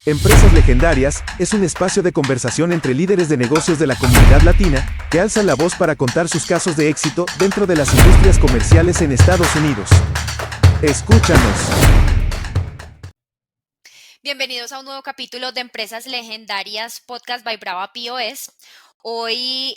Empresas Legendarias es un espacio de conversación entre líderes de negocios de la comunidad latina que alzan la voz para contar sus casos de éxito dentro de las industrias comerciales en Estados Unidos. Escúchanos. Bienvenidos a un nuevo capítulo de Empresas Legendarias Podcast by Brava POS. Hoy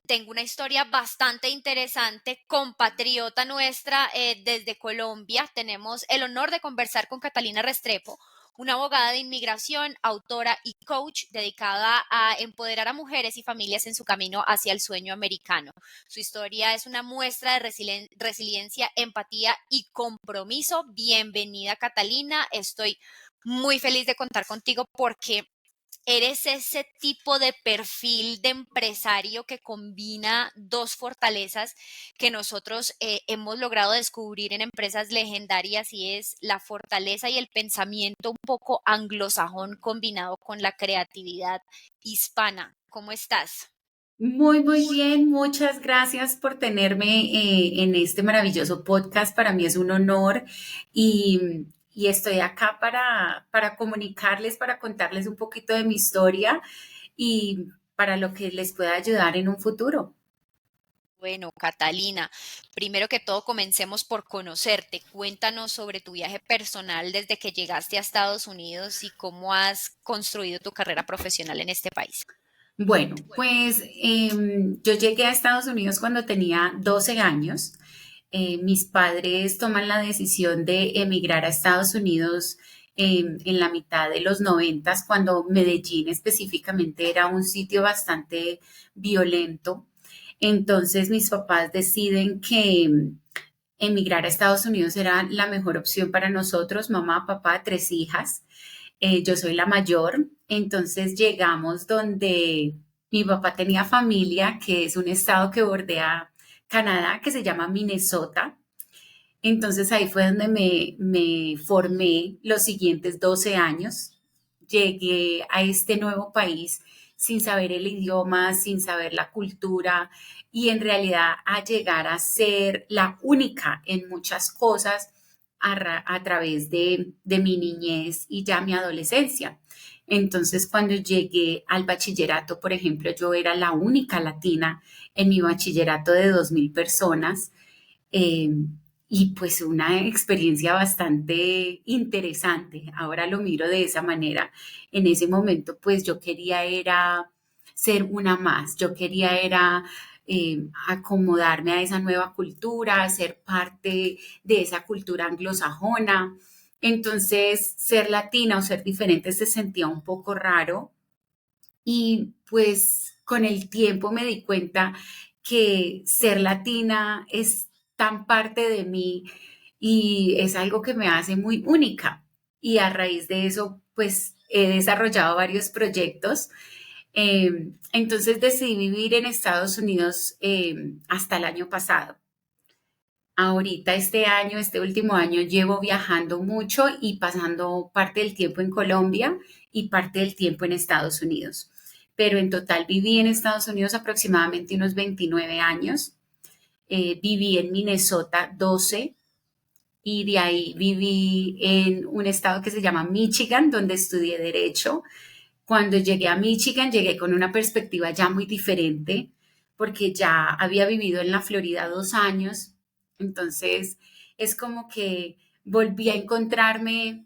tengo una historia bastante interesante, compatriota nuestra desde Colombia. Tenemos el honor de conversar con Catalina Restrepo, una abogada de inmigración, autora y coach dedicada a empoderar a mujeres y familias en su camino hacia el sueño americano. Su historia es una muestra de resiliencia, empatía y compromiso. Bienvenida, Catalina. Estoy muy feliz de contar contigo porque eres ese tipo de perfil de empresario que combina dos fortalezas que nosotros hemos logrado descubrir en Empresas Legendarias, y es la fortaleza y el pensamiento un poco anglosajón combinado con la creatividad hispana. ¿Cómo estás? Muy bien. Muchas gracias por tenerme en este maravilloso podcast. Para mí es un honor y estoy acá para comunicarles, para contarles un poquito de mi historia y para lo que les pueda ayudar en un futuro. Bueno, Catalina, primero que todo comencemos por conocerte. Cuéntanos sobre tu viaje personal desde que llegaste a Estados Unidos y cómo has construido tu carrera profesional en este país. Bueno, pues yo llegué a Estados Unidos cuando tenía 12 años. Mis padres toman la decisión de emigrar a Estados Unidos en la mitad de los 90, cuando Medellín específicamente era un sitio bastante violento. Entonces mis papás deciden que emigrar a Estados Unidos era la mejor opción para nosotros, mamá, papá, tres hijas. Yo soy la mayor, entonces llegamos donde mi papá tenía familia, que es un estado que bordea Canadá, que se llama Minnesota. Entonces ahí fue donde me formé los siguientes 12 años. Llegué a este nuevo país sin saber el idioma, sin saber la cultura y en realidad a llegar a ser la única en muchas cosas a través de mi niñez y ya mi adolescencia. Entonces, cuando llegué al bachillerato, por ejemplo, yo era la única latina en mi bachillerato de 2.000 personas. eh, y pues una experiencia bastante interesante. Ahora lo miro de esa manera. En ese momento, pues yo quería era ser una más. Yo quería era acomodarme a esa nueva cultura, ser parte de esa cultura anglosajona. Entonces, ser latina o ser diferente se sentía un poco raro y pues con el tiempo me di cuenta que ser latina es tan parte de mí y es algo que me hace muy única. Y a raíz de eso, pues he desarrollado varios proyectos. Entonces decidí vivir en Estados Unidos hasta el año pasado. Ahorita este año, este último año, llevo viajando mucho y pasando parte del tiempo en Colombia y parte del tiempo en Estados Unidos. Pero en total viví en Estados Unidos aproximadamente unos 29 años. Viví en Minnesota 12 y de ahí viví en un estado que se llama Michigan, donde estudié derecho. Cuando llegué a Michigan, llegué con una perspectiva ya muy diferente, porque ya había vivido en la Florida 2 años. Entonces, es como que volví a encontrarme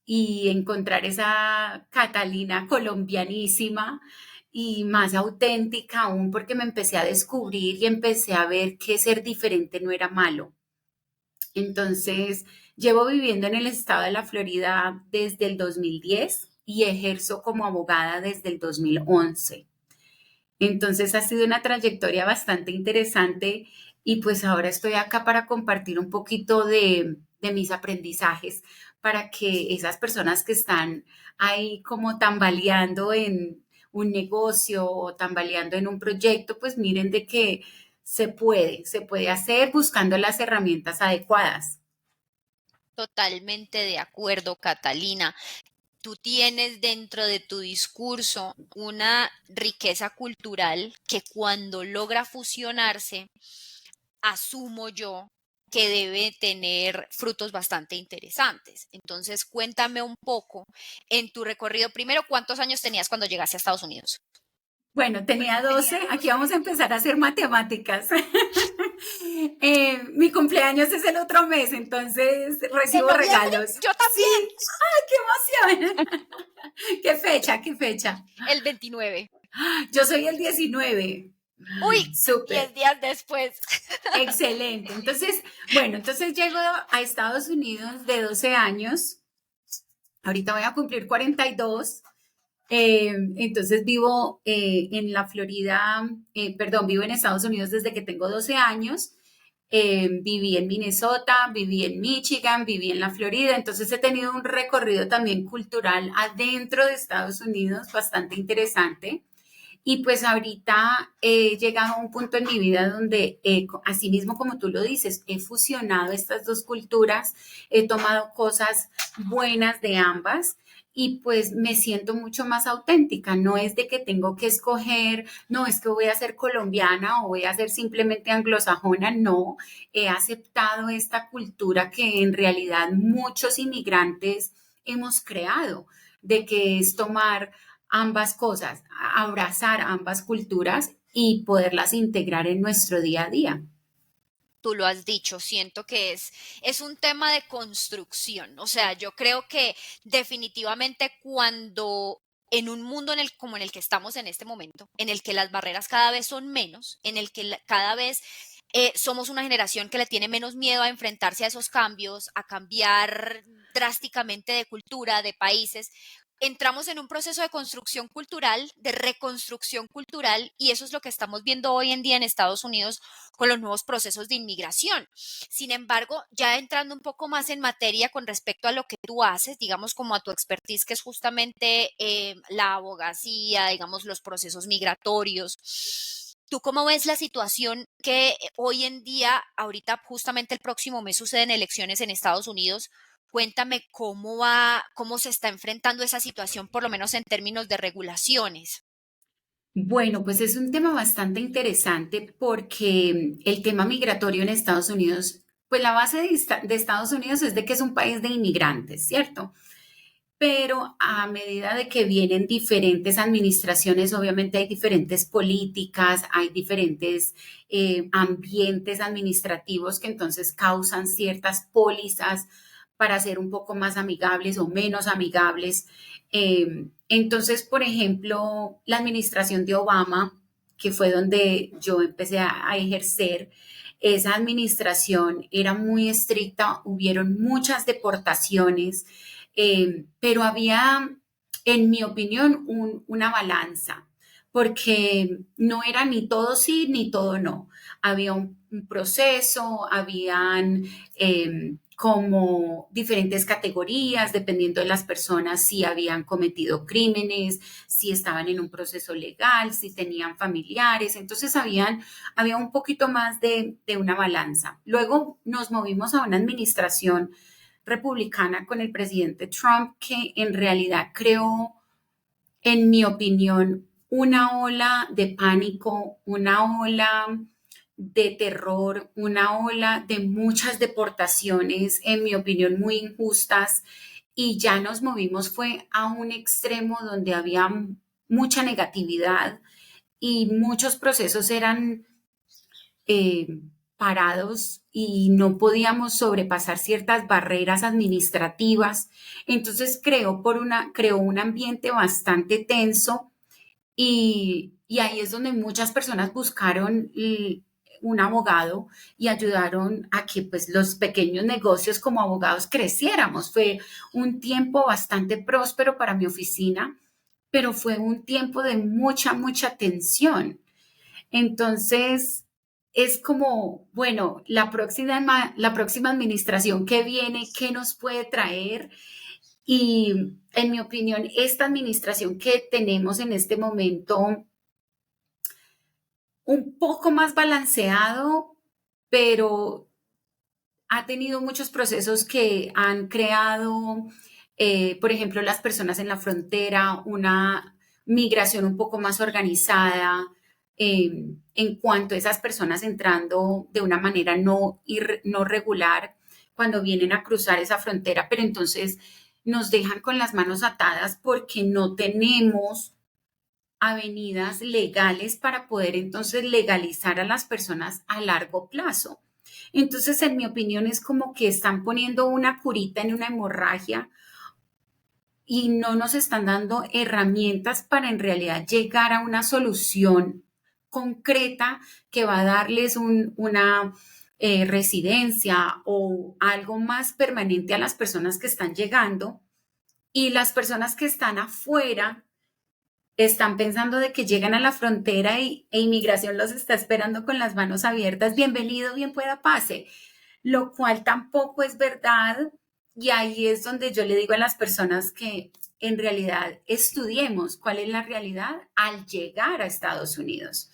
y encontrar esa Catalina colombianísima y más auténtica aún, porque me empecé a descubrir y empecé a ver que ser diferente no era malo. Entonces, llevo viviendo en el estado de la Florida desde el 2010 y ejerzo como abogada desde el 2011. Entonces, ha sido una trayectoria bastante interesante y pues ahora estoy acá para compartir un poquito de mis aprendizajes para que esas personas que están ahí como tambaleando en un negocio o tambaleando en un proyecto, pues miren de que se puede hacer buscando las herramientas adecuadas. Totalmente de acuerdo, Catalina. Tú tienes dentro de tu discurso una riqueza cultural que cuando logra fusionarse, asumo yo, que debe tener frutos bastante interesantes. Entonces, cuéntame un poco en tu recorrido. Primero, ¿cuántos años tenías cuando llegaste a Estados Unidos? Bueno, tenía 12. Aquí vamos a empezar a hacer matemáticas. Mi cumpleaños es el otro mes, entonces ¿En recibo noviembre? regalos. Yo Sí, también. ¡ay, qué emoción! ¿Qué fecha? ¿Qué fecha? El 29. Yo soy el 19. Uy, Súper, 10 días después. excelente. Entonces, bueno, entonces llego a Estados Unidos de 12 años. Ahorita voy a cumplir 42. Entonces vivo en la Florida, perdón, vivo en Estados Unidos desde que tengo 12 años. Viví en Minnesota, viví en Michigan, viví en la Florida, entonces he tenido un recorrido también cultural adentro de Estados Unidos bastante interesante. Y pues ahorita he llegado a un punto en mi vida donde, así mismo como tú lo dices, he fusionado estas dos culturas, he tomado cosas buenas de ambas y pues me siento mucho más auténtica. No es de que tengo que escoger, no es que voy a ser colombiana o voy a ser simplemente anglosajona, no. He aceptado esta cultura que en realidad muchos inmigrantes hemos creado, de que es tomar ambas cosas, abrazar ambas culturas y poderlas integrar en nuestro día a día. Tú lo has dicho, siento que es un tema de construcción. O sea, yo creo que definitivamente cuando en un mundo como en el que estamos en este momento, en el que las barreras cada vez son menos, en el que cada vez somos una generación que le tiene menos miedo a enfrentarse a esos cambios, a cambiar drásticamente de cultura, de países, entramos en un proceso de construcción cultural, de reconstrucción cultural, y eso es lo que estamos viendo hoy en día en Estados Unidos con los nuevos procesos de inmigración. Sin embargo, ya entrando un poco más en materia con respecto a lo que tú haces, digamos como a tu expertise, que es justamente la abogacía, digamos los procesos migratorios. ¿Tú cómo ves la situación que hoy en día, ahorita justamente el próximo mes suceden elecciones en Estados Unidos? Cuéntame cómo va, cómo se está enfrentando esa situación, por lo menos en términos de regulaciones. Bueno, pues es un tema bastante interesante porque el tema migratorio en Estados Unidos, pues la base de Estados Unidos es de que es un país de inmigrantes, ¿cierto? Pero a medida de que vienen diferentes administraciones, obviamente hay diferentes políticas, hay diferentes ambientes administrativos que entonces causan ciertas pólizas para ser un poco más amigables o menos amigables. Entonces, por ejemplo, la administración de Obama, que fue donde yo empecé a ejercer, esa administración era muy estricta, hubieron muchas deportaciones, pero había, en mi opinión, una balanza, porque no era ni todo sí ni todo no. Había un proceso, habían como diferentes categorías, dependiendo de las personas, si habían cometido crímenes, si estaban en un proceso legal, si tenían familiares. Entonces había un poquito más de una balanza. Luego nos movimos a una administración republicana con el presidente Trump, que en realidad creó, en mi opinión, una ola de pánico, una ola de terror, una ola de muchas deportaciones, en mi opinión, muy injustas, y ya nos movimos fue a un extremo donde había mucha negatividad y muchos procesos eran eh, parados y no podíamos sobrepasar ciertas barreras administrativas. Entonces creó un ambiente bastante tenso y ahí es donde muchas personas buscaron un abogado y ayudaron a que pues los pequeños negocios como abogados creciéramos. Fue un tiempo bastante próspero para mi oficina, pero fue un tiempo de mucha tensión. Entonces, es como, bueno, la próxima administración que viene, ¿qué nos puede traer? Y en mi opinión, esta administración que tenemos en este momento, un poco más balanceado, pero ha tenido muchos procesos que han creado, por ejemplo, las personas en la frontera, una migración un poco más organizada, en cuanto a esas personas entrando de una manera no regular cuando vienen a cruzar esa frontera, pero entonces nos dejan con las manos atadas porque no tenemos avenidas legales para poder entonces legalizar a las personas a largo plazo. Entonces, en mi opinión, es como que están poniendo una curita en una hemorragia y no nos están dando herramientas para en realidad llegar a una solución concreta que va a darles una residencia o algo más permanente a las personas que están llegando, y las personas que están afuera están pensando de que llegan a la frontera e inmigración los está esperando con las manos abiertas, bienvenido, bien pueda pase, lo cual tampoco es verdad. Y ahí es donde yo le digo a las personas que en realidad estudiemos cuál es la realidad al llegar a Estados Unidos.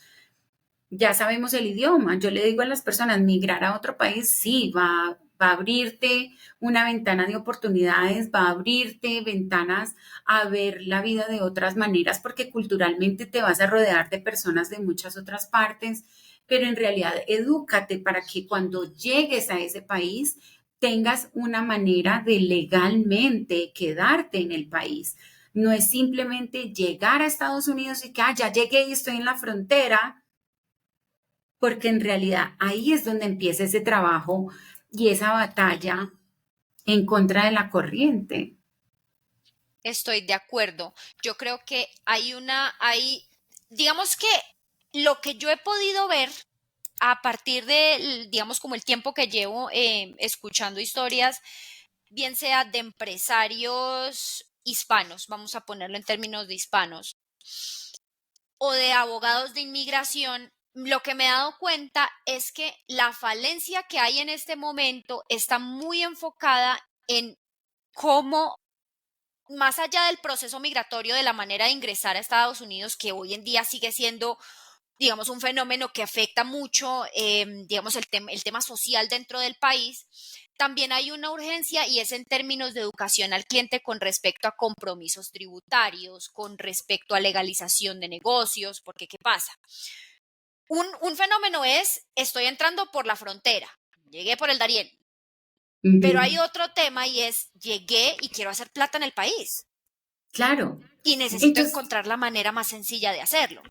Ya sabemos el idioma. Yo le digo a las personas, migrar a otro país sí va a abrirte una ventana de oportunidades, va a abrirte ventanas a ver la vida de otras maneras, porque culturalmente te vas a rodear de personas de muchas otras partes, pero en realidad edúcate para que cuando llegues a ese país tengas una manera de legalmente quedarte en el país. No es simplemente llegar a Estados Unidos y que ya llegué y estoy en la frontera, porque en realidad ahí es donde empieza ese trabajo y esa batalla en contra de la corriente. Estoy de acuerdo. Yo creo que digamos que lo que yo he podido ver a partir de, digamos, como el tiempo que llevo escuchando historias, bien sea de empresarios hispanos, vamos a ponerlo en términos de hispanos, o de abogados de inmigración, lo que me he dado cuenta es que la falencia que hay en este momento está muy enfocada en cómo, más allá del proceso migratorio, de la manera de ingresar a Estados Unidos, que hoy en día sigue siendo, digamos, un fenómeno que afecta mucho, digamos, el tema social dentro del país, también hay una urgencia y es en términos de educación al cliente con respecto a compromisos tributarios, con respecto a legalización de negocios, porque ¿qué pasa? Un fenómeno es, estoy entrando por la frontera, llegué por el Darién, pero Ujú. hay otro tema y es, llegué y quiero hacer plata en el país Claro. y necesito Entonces, encontrar la manera más sencilla de hacerlo.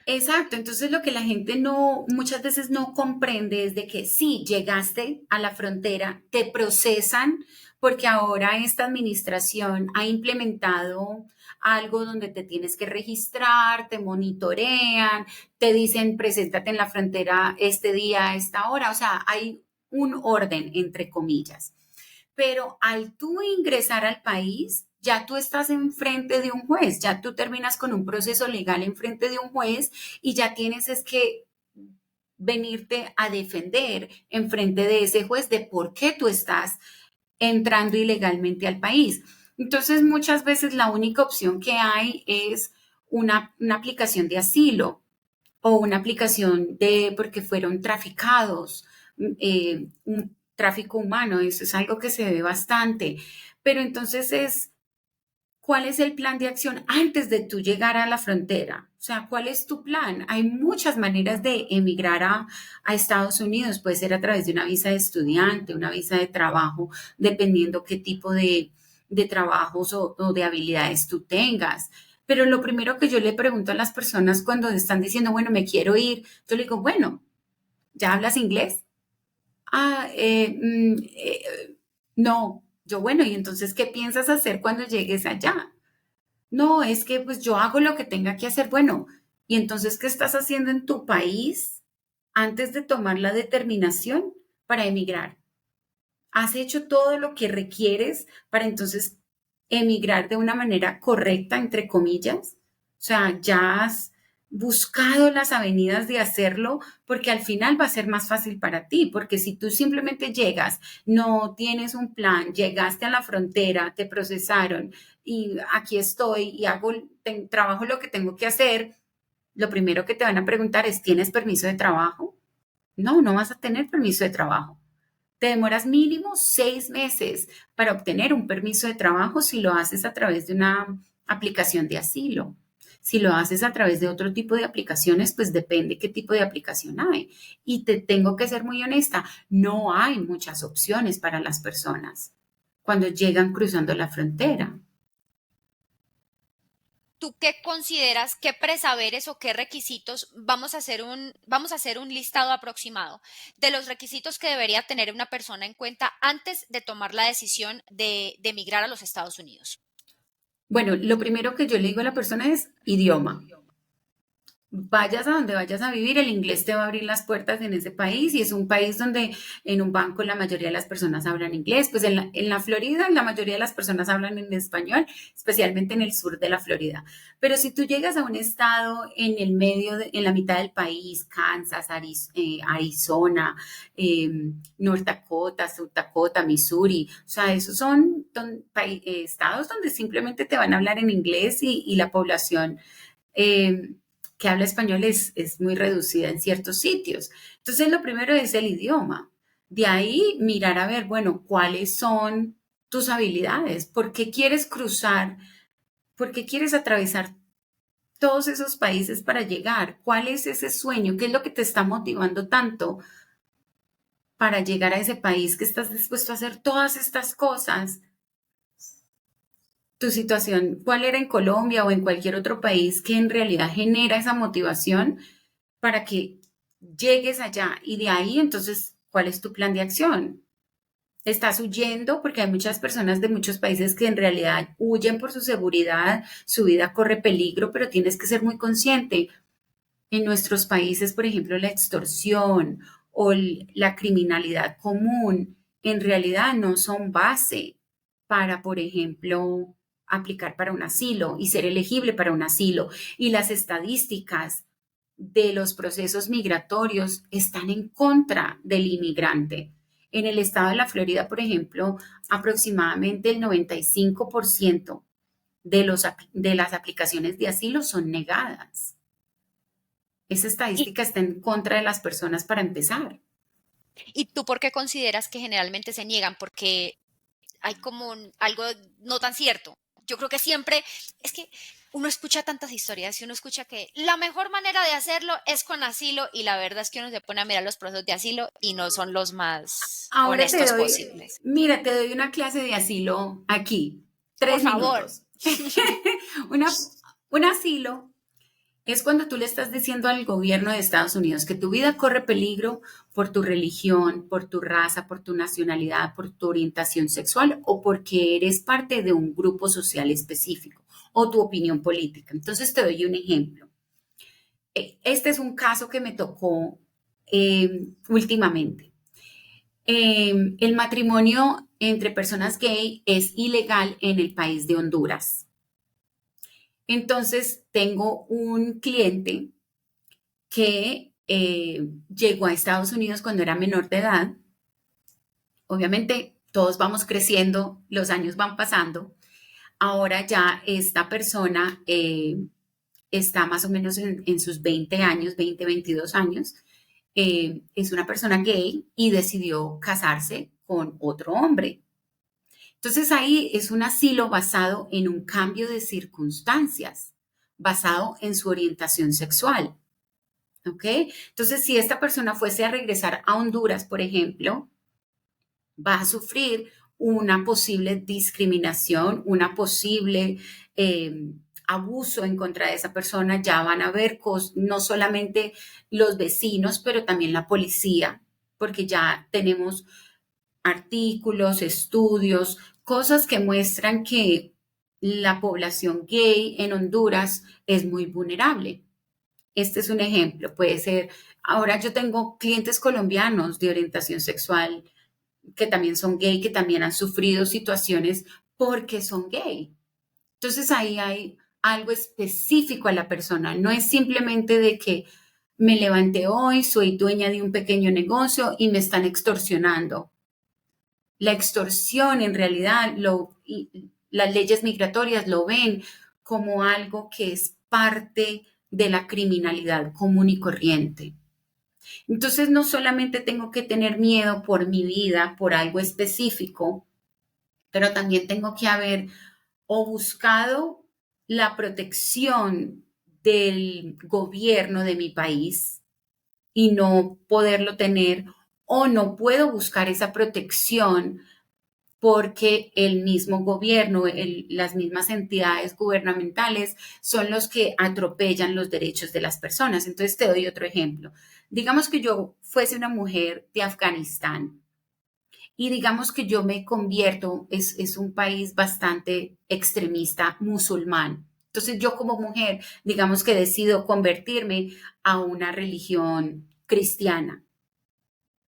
exacto. Entonces, lo que la gente no, muchas veces no comprende es de que sí, llegaste a la frontera, te procesan, porque ahora esta administración ha implementado algo donde te tienes que registrar, te monitorean, te dicen, preséntate en la frontera este día, a esta hora. O sea, hay un orden, entre comillas. Pero al tú ingresar al país, ya tú estás enfrente de un juez, ya tú terminas con un proceso legal enfrente de un juez y ya tienes es que venirte a defender enfrente de ese juez de por qué tú estás entrando ilegalmente al país. Entonces, muchas veces la única opción que hay es una aplicación de asilo o una aplicación de porque fueron traficados, un tráfico humano, eso es algo que se ve bastante. Pero entonces ¿cuál es el plan de acción antes de tú llegar a la frontera? O sea, ¿cuál es tu plan? Hay muchas maneras de emigrar a Estados Unidos. Puede ser a través de una visa de estudiante, una visa de trabajo, dependiendo qué tipo de trabajos o de habilidades tú tengas. Pero lo primero que yo le pregunto a las personas cuando están diciendo, bueno, me quiero ir, yo le digo, bueno, ¿ya hablas inglés? Ah, no. Yo, bueno, ¿y entonces qué piensas hacer cuando llegues allá? No, es que pues yo hago lo que tenga que hacer. Bueno, ¿y entonces qué estás haciendo en tu país antes de tomar la determinación para emigrar? ¿Has hecho todo lo que requieres para entonces emigrar de una manera correcta, entre comillas? O sea, ya has buscado las avenidas de hacerlo porque al final va a ser más fácil para ti, porque si tú simplemente llegas, no tienes un plan, llegaste a la frontera, te procesaron y aquí estoy y trabajo lo que tengo que hacer, lo primero que te van a preguntar es, ¿tienes permiso de trabajo? No, no vas a tener permiso de trabajo. Te demoras mínimo 6 meses para obtener un permiso de trabajo si lo haces a través de una aplicación de asilo. Si lo haces a través de otro tipo de aplicaciones, pues depende qué tipo de aplicación hay. Y te tengo que ser muy honesta, no hay muchas opciones para las personas cuando llegan cruzando la frontera. ¿Tú qué consideras, qué presaberes o qué requisitos vamos a hacer un listado aproximado de los requisitos que debería tener una persona en cuenta antes de tomar la decisión de emigrar a los Estados Unidos? Bueno, lo primero que yo le digo a la persona es idioma. Vayas a donde vayas a vivir, el inglés te va a abrir las puertas en ese país y es un país donde en un banco la mayoría de las personas hablan inglés. Pues en la Florida la mayoría de las personas hablan en español, especialmente en el sur de la Florida. Pero si tú llegas a un estado en el medio, en la mitad del país, Kansas, Arizona, North Dakota, South Dakota, Missouri, o sea, esos son estados donde simplemente te van a hablar en inglés y la población... eh, que habla español es muy reducida en ciertos sitios. Entonces, lo primero es el idioma. De ahí mirar a ver, bueno, cuáles son tus habilidades, por qué quieres cruzar, por qué quieres atravesar todos esos países para llegar, cuál es ese sueño, qué es lo que te está motivando tanto para llegar a ese país que estás dispuesto a hacer todas estas cosas. Tu situación, cuál era en Colombia o en cualquier otro país que en realidad genera esa motivación para que llegues allá y de ahí entonces, ¿cuál es tu plan de acción? ¿Estás huyendo? Porque hay muchas personas de muchos países que en realidad huyen por su seguridad, su vida corre peligro, pero tienes que ser muy consciente. En nuestros países, por ejemplo, la extorsión o la criminalidad común en realidad no son base para, por ejemplo, aplicar para un asilo y ser elegible para un asilo. Y las estadísticas de los procesos migratorios están en contra del inmigrante. En el estado de la Florida, por ejemplo, aproximadamente el 95% de las aplicaciones de asilo son negadas. Esa ¿Y, estadística está en contra de las personas para empezar. y tú por qué consideras que generalmente se niegan? Porque hay como algo no tan cierto. Yo creo que siempre, es que uno escucha tantas historias y uno escucha que la mejor manera de hacerlo es con asilo y la verdad es que uno se pone a mirar los procesos de asilo y no son los más Ahora te honestos doy, posibles. mira, te doy una clase de asilo aquí, Por tres favor. minutos. Una, un asilo es cuando tú le estás diciendo al gobierno de Estados Unidos que tu vida corre peligro por tu religión, por tu raza, por tu nacionalidad, por tu orientación sexual o porque eres parte de un grupo social específico o tu opinión política. Entonces te doy un ejemplo. Este es un caso que me tocó últimamente. El matrimonio entre personas gay es ilegal en el país de Honduras. Entonces tengo un cliente que llegó a Estados Unidos cuando era menor de edad. Obviamente todos vamos creciendo, los años van pasando. Ahora ya esta persona está más o menos en sus 20 años, 20, 22 años. Es una persona gay y decidió casarse con otro hombre. Entonces ahí es un asilo basado en un cambio de circunstancias, basado en su orientación sexual. ¿Ok? Entonces, si esta persona fuese a regresar a Honduras, por ejemplo, va a sufrir una posible discriminación, una posible abuso en contra de esa persona. Ya van a ver no solamente los vecinos, pero también la policía, porque ya tenemos artículos, estudios, cosas que muestran que la población gay en Honduras es muy vulnerable. Este es un ejemplo, puede ser, ahora yo tengo clientes colombianos de orientación sexual que también son gay, que también han sufrido situaciones porque son gay. Entonces ahí hay algo específico a la persona, no es simplemente de que me levanté hoy, soy dueña de un pequeño negocio y me están extorsionando. La extorsión en realidad, las leyes migratorias lo ven como algo que es parte de la criminalidad común y corriente. Entonces no solamente tengo que tener miedo por mi vida, por algo específico, pero también tengo que haber o buscado la protección del gobierno de mi país y no poderlo tener, o no puedo buscar esa protección porque el mismo gobierno, las mismas entidades gubernamentales son los que atropellan los derechos de las personas. Entonces te doy otro ejemplo. Digamos que yo fuese una mujer de Afganistán y digamos que yo me convierto, es un país bastante extremista musulmán. Entonces yo como mujer, digamos que decido convertirme a una religión cristiana.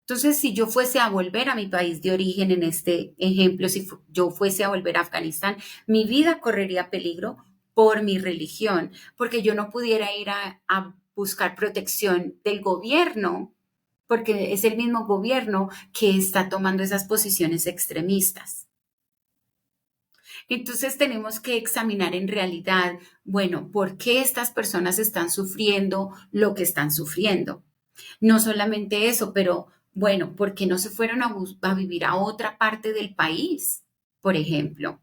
Entonces, si yo fuese a volver a mi país de origen en este ejemplo, si yo fuese a volver a Afganistán, mi vida correría peligro por mi religión, porque yo no pudiera ir a buscar protección del gobierno, porque es el mismo gobierno que está tomando esas posiciones extremistas. Entonces tenemos que examinar en realidad, bueno, ¿por qué estas personas están sufriendo lo que están sufriendo? No solamente eso, pero bueno, ¿por qué no se fueron a vivir a otra parte del país, por ejemplo?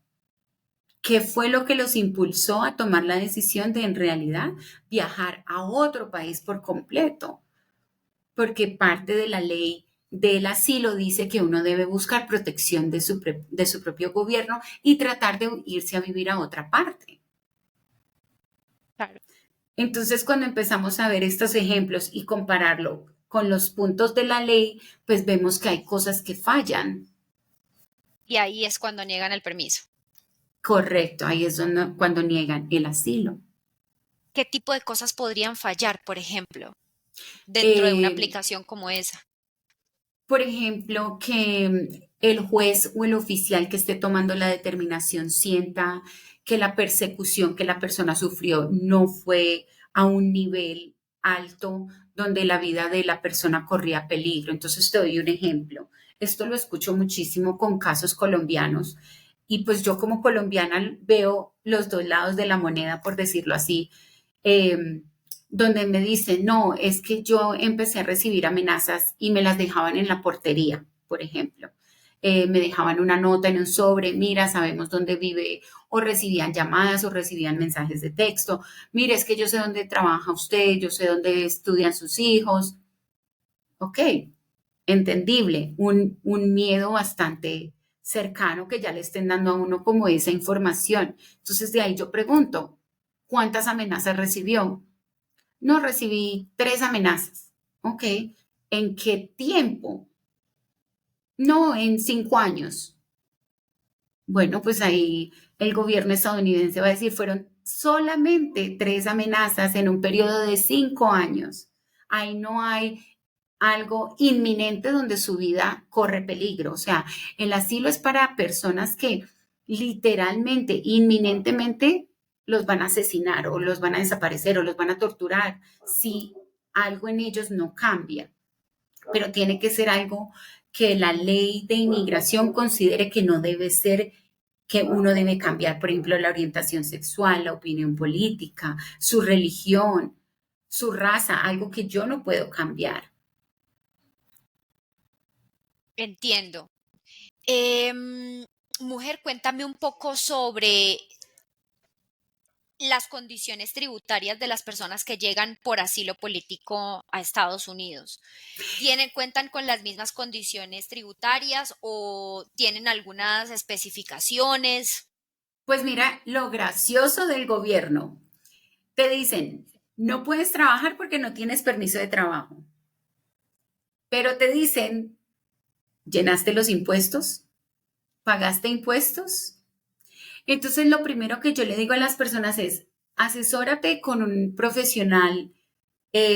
¿Qué fue lo que los impulsó a tomar la decisión de en realidad viajar a otro país por completo? Porque parte de la ley del asilo dice que uno debe buscar protección de su propio gobierno y tratar de irse a vivir a otra parte. Claro. Entonces, cuando empezamos a ver estos ejemplos y compararlo con los puntos de la ley, pues vemos que hay cosas que fallan. Y ahí es cuando niegan el permiso. Correcto, ahí es donde, cuando niegan el asilo. ¿Qué tipo de cosas podrían fallar, por ejemplo, dentro de una Eh, aplicación como esa? por ejemplo, que el juez o el oficial que esté tomando la determinación sienta que la persecución que la persona sufrió no fue a un nivel alto donde la vida de la persona corría peligro. Entonces te doy un ejemplo. Esto lo escucho muchísimo con casos colombianos y pues yo como colombiana veo los dos lados de la moneda, por decirlo así. Eh, Donde me dicen, no, es que yo empecé a recibir amenazas y me las dejaban en la portería, por ejemplo. Me dejaban una nota en un sobre, mira, sabemos dónde vive, o recibían llamadas o recibían mensajes de texto, mire, es que yo sé dónde trabaja usted, yo sé dónde estudian sus hijos. Ok, entendible, un miedo bastante cercano que ya le estén dando a uno como esa información. Entonces de ahí yo pregunto, ¿cuántas amenazas recibió? No, recibí 3 amenazas. Ok. ¿En qué tiempo? No, en 5 años. Bueno, pues ahí el gobierno estadounidense va a decir, fueron solamente 3 amenazas en un periodo de 5 años. Ahí no hay algo inminente donde su vida corre peligro. O sea, el asilo es para personas que literalmente, inminentemente los van a asesinar o los van a desaparecer o los van a torturar si algo en ellos no cambia. Pero tiene que ser algo que la ley de inmigración considere que no debe ser, que uno debe cambiar, por ejemplo, la orientación sexual, la opinión política, su religión, su raza, algo que yo no puedo cambiar. Entiendo. Em, Mujer, cuéntame un poco sobre las condiciones tributarias de las personas que llegan por asilo político a Estados Unidos. ¿Cuentan con las mismas condiciones tributarias o tienen algunas especificaciones? Pues mira, lo gracioso del gobierno, te dicen, no puedes trabajar porque no tienes permiso de trabajo, pero te dicen, ¿llenaste los impuestos? ¿Pagaste impuestos? Entonces, lo primero que yo le digo a las personas es, asesórate con un profesional,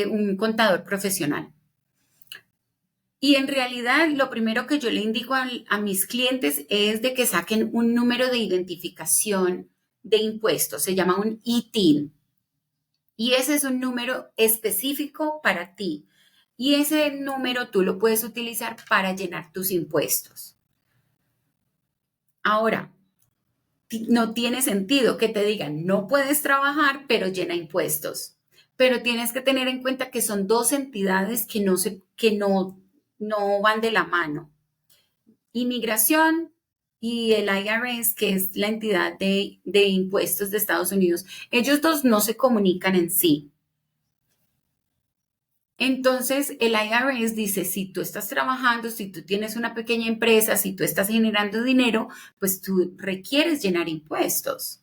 un contador profesional. Y en realidad, lo primero que yo le indico a mis clientes es de que saquen un número de identificación de impuestos, se llama un ITIN. Y ese es un número específico para ti. Y ese número tú lo puedes utilizar para llenar tus impuestos. Ahora, no tiene sentido que te digan, no puedes trabajar, pero llena impuestos. Pero tienes que tener en cuenta que son dos entidades que no van de la mano. Inmigración y el IRS, que es la entidad de impuestos de Estados Unidos, ellos dos no se comunican en sí. Entonces, el IRS dice, si tú estás trabajando, si tú tienes una pequeña empresa, si tú estás generando dinero, pues tú requieres llenar impuestos.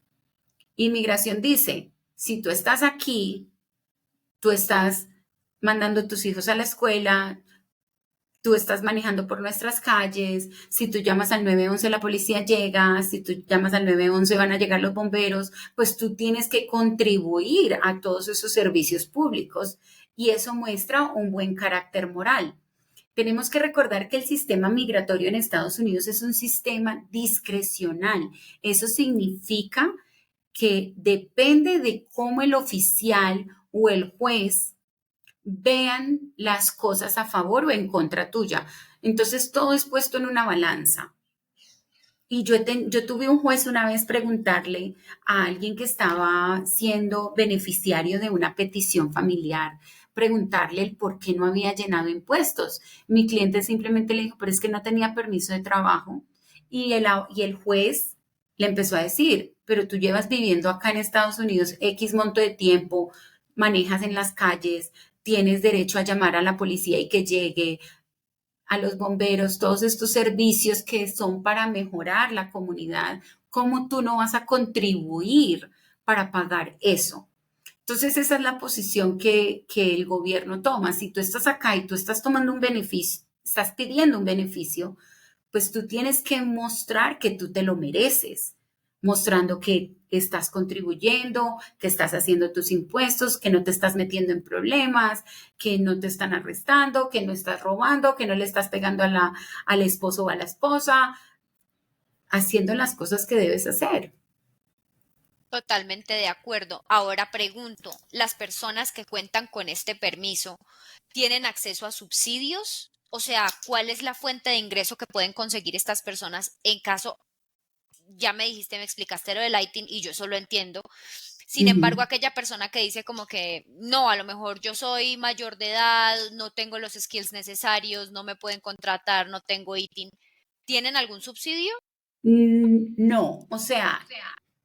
Inmigración dice, si tú estás aquí, tú estás mandando a tus hijos a la escuela, tú estás manejando por nuestras calles, si tú llamas al 911 la policía llega, si tú llamas al 911 van a llegar los bomberos, pues tú tienes que contribuir a todos esos servicios públicos y eso muestra un buen carácter moral. Tenemos que recordar que el sistema migratorio en Estados Unidos es un sistema discrecional. Eso significa que depende de cómo el oficial o el juez vean las cosas a favor o en contra tuya. Entonces todo es puesto en una balanza. Y yo tuve un juez una vez preguntarle a alguien que estaba siendo beneficiario de una petición familiar, preguntarle el por qué no había llenado impuestos. Mi cliente simplemente le dijo, pero es que no tenía permiso de trabajo. Y el juez le empezó a decir, pero tú llevas viviendo acá en Estados Unidos X monto de tiempo, manejas en las calles, tienes derecho a llamar a la policía y que llegue, a los bomberos, todos estos servicios que son para mejorar la comunidad, ¿cómo tú no vas a contribuir para pagar eso? Entonces, esa es la posición que el gobierno toma. Si tú estás acá y tú estás tomando un beneficio, estás pidiendo un beneficio, pues tú tienes que mostrar que tú te lo mereces, mostrando que estás contribuyendo, que estás haciendo tus impuestos, que no te estás metiendo en problemas, que no te están arrestando, que no estás robando, que no le estás pegando al esposo o a la esposa, haciendo las cosas que debes hacer. Totalmente de acuerdo. Ahora pregunto, ¿las personas que cuentan con este permiso tienen acceso a subsidios? O sea, ¿cuál es la fuente de ingreso que pueden conseguir estas personas en caso, ya me dijiste, me explicaste lo del ITIN y yo eso lo entiendo? Sin embargo, Ujú. aquella persona que dice como que no, a lo mejor yo soy mayor de edad, no tengo los skills necesarios, no me pueden contratar, no tengo ITIN, ¿tienen algún subsidio? No, o sea,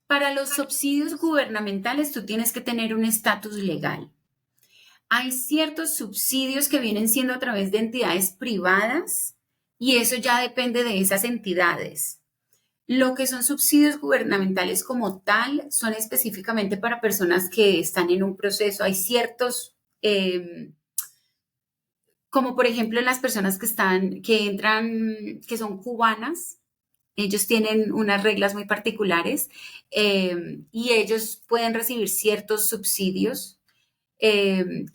para los subsidios gubernamentales tú tienes que tener un estatus legal. Hay ciertos subsidios que vienen siendo a través de entidades privadas y eso ya depende de esas entidades. Lo que son subsidios gubernamentales como tal son específicamente para personas que están en un proceso. Hay ciertos, como por ejemplo las personas que entran, que son cubanas, ellos tienen unas reglas muy particulares y ellos pueden recibir ciertos subsidios.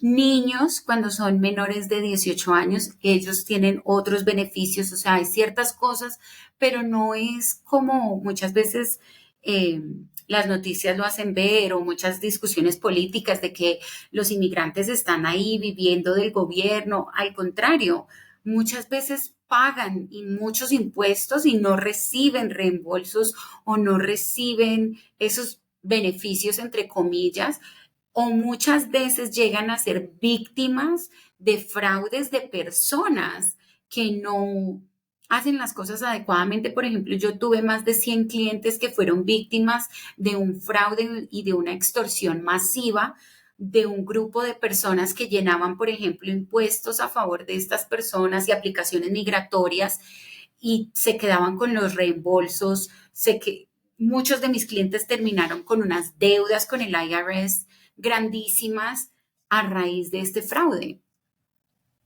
Niños, cuando son menores de 18 años, ellos tienen otros beneficios, o sea, hay ciertas cosas, pero no es como muchas veces eh, las noticias lo hacen ver o muchas discusiones políticas de que los inmigrantes están ahí viviendo del gobierno. Al contrario, muchas veces pagan y muchos impuestos y no reciben reembolsos o no reciben esos beneficios, entre comillas, o muchas veces llegan a ser víctimas de fraudes de personas que no hacen las cosas adecuadamente. Por ejemplo, yo tuve más de 100 clientes que fueron víctimas de un fraude y de una extorsión masiva de un grupo de personas que llenaban, por ejemplo, impuestos a favor de estas personas y aplicaciones migratorias y se quedaban con los reembolsos. Sé que muchos de mis clientes terminaron con unas deudas con el IRS grandísimas a raíz de este fraude.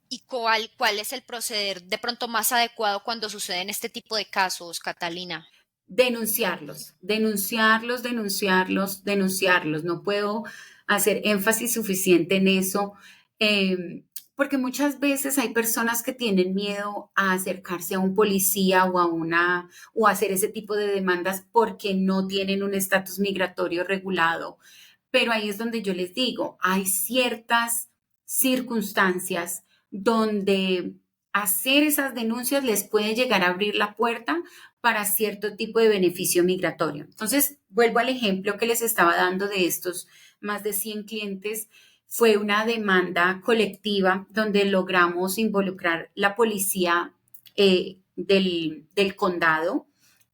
¿Y cuál es el proceder de pronto más adecuado cuando suceden este tipo de casos, Catalina? Denunciarlos, denunciarlos, denunciarlos, denunciarlos. No puedo hacer énfasis suficiente en eso, porque muchas veces hay personas que tienen miedo a acercarse a un policía o a hacer ese tipo de demandas porque no tienen un estatus migratorio regulado. Pero ahí es donde yo les digo, hay ciertas circunstancias donde hacer esas denuncias les puede llegar a abrir la puerta para cierto tipo de beneficio migratorio. Entonces, vuelvo al ejemplo que les estaba dando de estos más de 100 clientes. Fue una demanda colectiva donde logramos involucrar la policía del condado,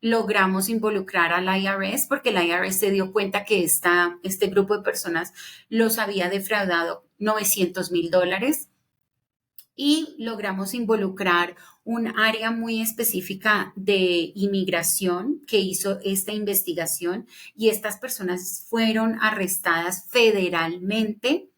logramos involucrar al IRS porque el IRS se dio cuenta que este grupo de personas los había defraudado $900,000 y logramos involucrar un área muy específica de inmigración que hizo esta investigación y estas personas fueron arrestadas federalmente.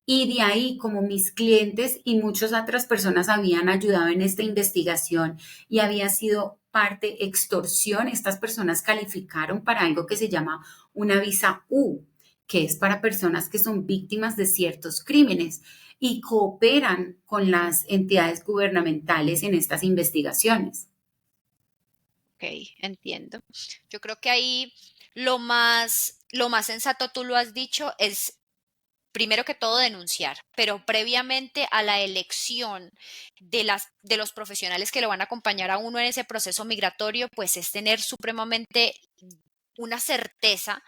Y de ahí, como mis clientes y muchas otras personas habían ayudado en esta investigación y había sido parte extorsión, estas personas calificaron para algo que se llama una visa U, que es para personas que son víctimas de ciertos crímenes y cooperan con las entidades gubernamentales en estas investigaciones. Ok, entiendo. Yo creo que ahí lo más sensato, tú lo has dicho, es primero que todo denunciar, pero previamente a la elección de los profesionales que lo van a acompañar a uno en ese proceso migratorio, pues es tener supremamente una certeza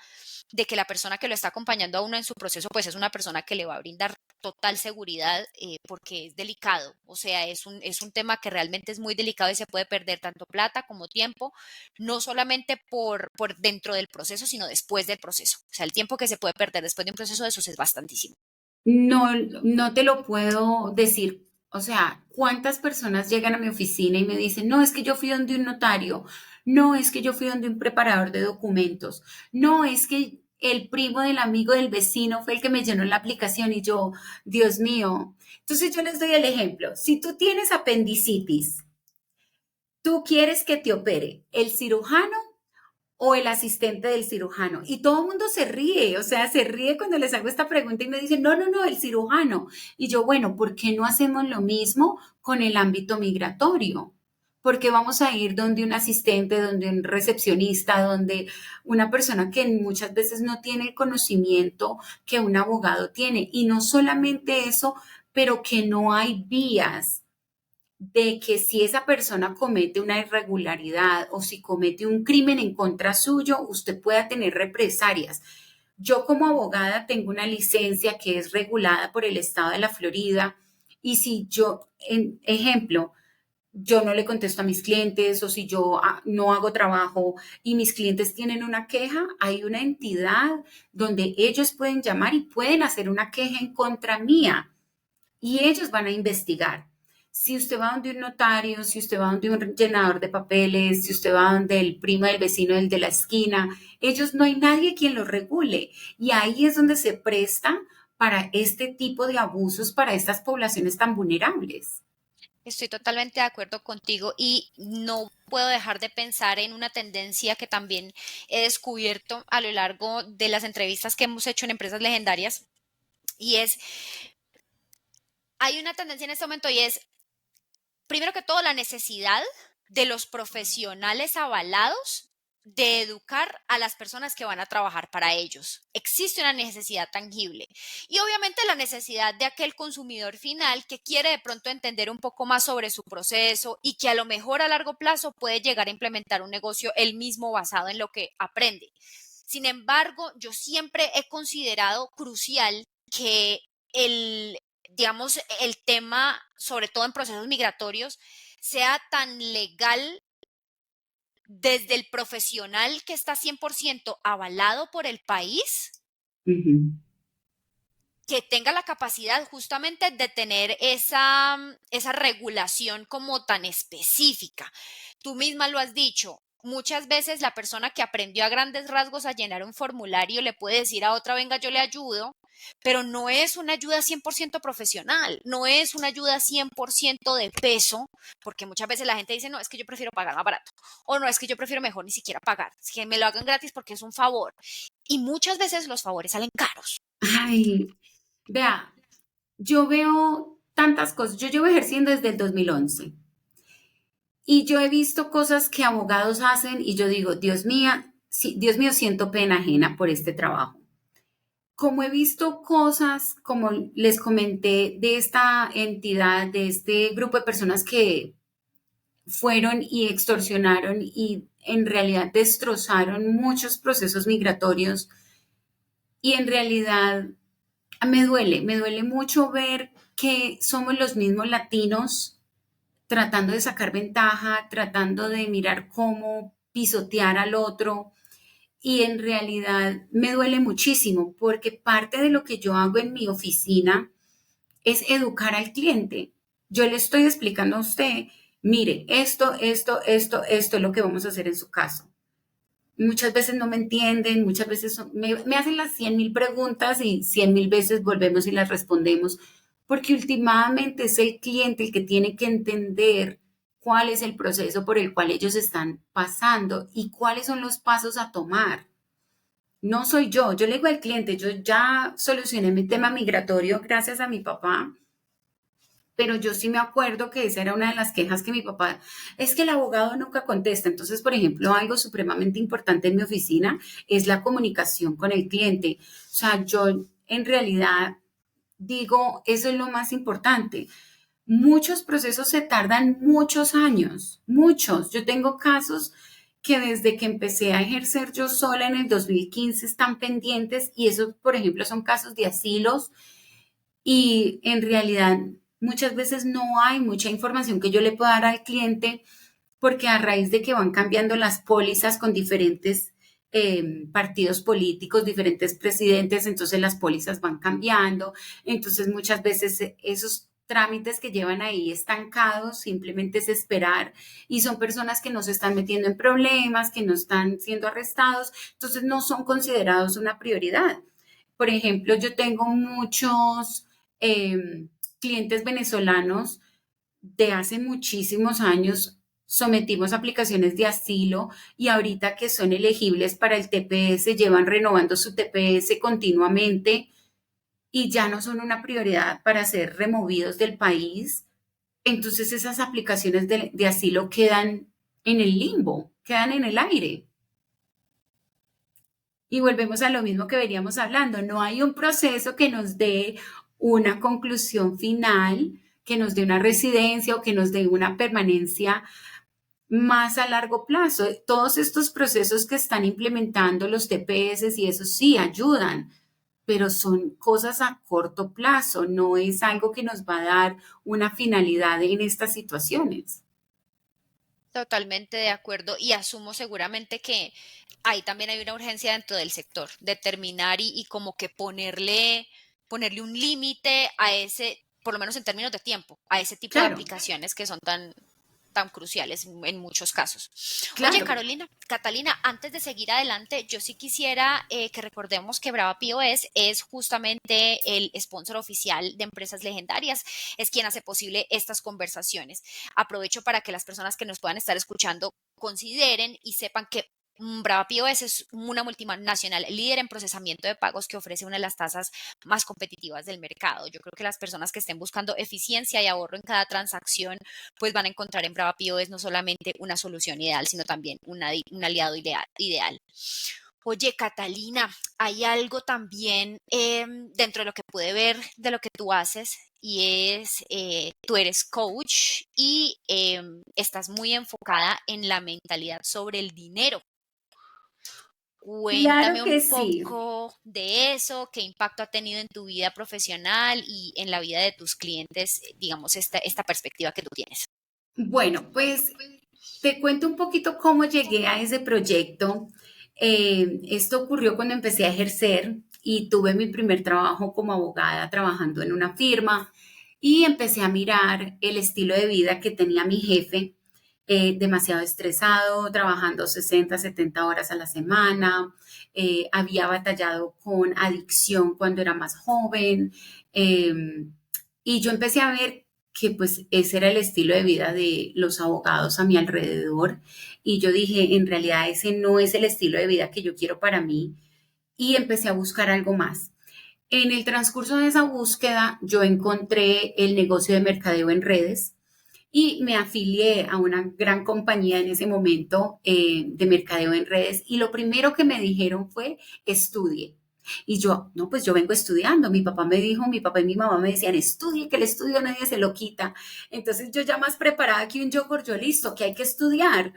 de que la persona que lo está acompañando a uno en su proceso, pues es una persona que le va a brindar total seguridad, porque es delicado, o sea, es un tema que realmente es muy delicado y se puede perder tanto plata como tiempo, no solamente por dentro del proceso, sino después del proceso. O sea, el tiempo que se puede perder después de un proceso de esos es bastantísimo. No, no te lo puedo decir. O sea, ¿cuántas personas llegan a mi oficina y me dicen, no, es que yo fui donde un notario, no, es que yo fui donde un preparador de documentos, no, es que el primo del amigo del vecino fue el que me llenó la aplicación y yo, Dios mío. Entonces yo les doy el ejemplo. Si tú tienes apendicitis, tú quieres que te opere el cirujano o el asistente del cirujano. Y todo el mundo se ríe, o sea, se ríe cuando les hago esta pregunta y me dicen, no, no, no, el cirujano. Y yo, bueno, ¿por qué no hacemos lo mismo con el ámbito migratorio? Porque vamos a ir donde un asistente, donde un recepcionista, donde una persona que muchas veces no tiene el conocimiento que un abogado tiene. Y no solamente eso, pero que no hay vías de que si esa persona comete una irregularidad o si comete un crimen en contra suyo, usted pueda tener represalias. Yo como abogada tengo una licencia que es regulada por el estado de la Florida y si yo, en ejemplo, yo no le contesto a mis clientes o si yo no hago trabajo y mis clientes tienen una queja, hay una entidad donde ellos pueden llamar y pueden hacer una queja en contra mía y ellos van a investigar. Si usted va donde un notario, si usted va donde un llenador de papeles, si usted va donde el primo del vecino, el de la esquina, ellos no hay nadie quien los regule. Y ahí es donde se presta para este tipo de abusos, para estas poblaciones tan vulnerables. Estoy totalmente de acuerdo contigo y no puedo dejar de pensar en una tendencia que también he descubierto a lo largo de las entrevistas que hemos hecho en empresas legendarias y es, hay una tendencia en este momento y es, primero que todo, la necesidad de los profesionales avalados de educar a las personas que van a trabajar para ellos. Existe una necesidad tangible y obviamente la necesidad de aquel consumidor final que quiere de pronto entender un poco más sobre su proceso y que a lo mejor a largo plazo puede llegar a implementar un negocio él mismo basado en lo que aprende. Sin embargo, yo siempre he considerado crucial que el, digamos, el tema, sobre todo en procesos migratorios, sea tan legal desde el profesional que está 100% avalado por el país, Ujú. que tenga la capacidad justamente de tener esa regulación como tan específica. Tú misma lo has dicho. Muchas veces la persona que aprendió a grandes rasgos a llenar un formulario le puede decir a otra, venga, yo le ayudo, pero no es una ayuda 100% profesional, no es una ayuda 100% de peso, porque muchas veces la gente dice, no, es que yo prefiero pagar más barato, o no, es que yo prefiero mejor ni siquiera pagar, es que me lo hagan gratis porque es un favor. Y muchas veces los favores salen caros. Ay, vea, yo veo tantas cosas. Yo llevo ejerciendo desde el 2011 y yo he visto cosas que abogados hacen y yo digo, Dios mío, sí, Dios mío, siento pena ajena por este trabajo. Como he visto cosas, como les comenté, de esta entidad, de este grupo de personas que fueron y extorsionaron y en realidad destrozaron muchos procesos migratorios y en realidad me duele mucho ver que somos los mismos latinos tratando de sacar ventaja, tratando de mirar cómo pisotear al otro. Y en realidad me duele muchísimo porque parte de lo que yo hago en mi oficina es educar al cliente. Yo le estoy explicando a usted, mire, esto es lo que vamos a hacer en su caso. Muchas veces no me entienden, muchas veces me hacen las 100.000 preguntas y 100.000 veces volvemos y las respondemos, porque últimamente es el cliente el que tiene que entender cuál es el proceso por el cual ellos están pasando y cuáles son los pasos a tomar. No soy yo le digo al cliente, yo ya solucioné mi tema migratorio gracias a mi papá, pero yo sí me acuerdo que esa era una de las quejas que mi papá, es que el abogado nunca contesta. Entonces, por ejemplo, algo supremamente importante en mi oficina es la comunicación con el cliente. O sea, yo en realidad digo, eso es lo más importante. Muchos procesos se tardan muchos años, muchos. Yo tengo casos que desde que empecé a ejercer yo sola en el 2015 están pendientes y esos, por ejemplo, son casos de asilos y en realidad muchas veces no hay mucha información que yo le pueda dar al cliente porque a raíz de que van cambiando las pólizas con diferentes partidos políticos, diferentes presidentes, entonces las pólizas van cambiando, entonces muchas veces esos trámites que llevan ahí estancados simplemente es esperar y son personas que no se están metiendo en problemas, que no están siendo arrestados, entonces no son considerados una prioridad. Por ejemplo, yo tengo muchos clientes venezolanos de hace muchísimos años sometimos aplicaciones de asilo y ahorita que son elegibles para el TPS, llevan renovando su TPS continuamente y ya no son una prioridad para ser removidos del país. Entonces esas aplicaciones de asilo quedan en el limbo, quedan en el aire. Y volvemos a lo mismo que veníamos hablando, no hay un proceso que nos dé una conclusión final, que nos dé una residencia o que nos dé una permanencia más a largo plazo. Todos estos procesos que están implementando los TPS y eso sí ayudan, pero son cosas a corto plazo, no es algo que nos va a dar una finalidad en estas situaciones. Totalmente de acuerdo y asumo seguramente que ahí también hay una urgencia dentro del sector, determinar y como que ponerle un límite a ese, por lo menos en términos de tiempo, a ese tipo de Claro, aplicaciones que son tan cruciales en muchos casos. Oye, claro. Catalina, antes de seguir adelante, yo sí quisiera que recordemos que Brava POS es justamente el sponsor oficial de Empresas Legendarias, es quien hace posible estas conversaciones. Aprovecho para que las personas que nos puedan estar escuchando consideren y sepan que Brava POS es una multinacional líder en procesamiento de pagos que ofrece una de las tasas más competitivas del mercado. Yo creo que las personas que estén buscando eficiencia y ahorro en cada transacción pues van a encontrar en Brava POS no solamente una solución ideal, sino también un aliado ideal. Oye, Catalina, hay algo también dentro de lo que pude ver de lo que tú haces y es, tú eres coach y estás muy enfocada en la mentalidad sobre el dinero. Claro Cuéntame un que sí. poco de eso, qué impacto ha tenido en tu vida profesional y en la vida de tus clientes, digamos, esta perspectiva que tú tienes. Bueno, pues te cuento un poquito cómo llegué a ese proyecto. Esto ocurrió cuando empecé a ejercer y tuve mi primer trabajo como abogada trabajando en una firma y empecé a mirar el estilo de vida que tenía mi jefe, demasiado estresado, trabajando 60, 70 horas a la semana, había batallado con adicción cuando era más joven y yo empecé a ver que pues ese era el estilo de vida de los abogados a mi alrededor y yo dije, en realidad ese no es el estilo de vida que yo quiero para mí y empecé a buscar algo más. En el transcurso de esa búsqueda yo encontré el negocio de mercadeo en redes y me afilié a una gran compañía en ese momento de mercadeo en redes y lo primero que me dijeron fue estudie. Y yo, no, pues yo vengo estudiando. Mi papá me dijo, mi papá y mi mamá me decían, estudie, que el estudio nadie se lo quita. Entonces yo ya más preparada que un yogur, yo listo, que hay que estudiar.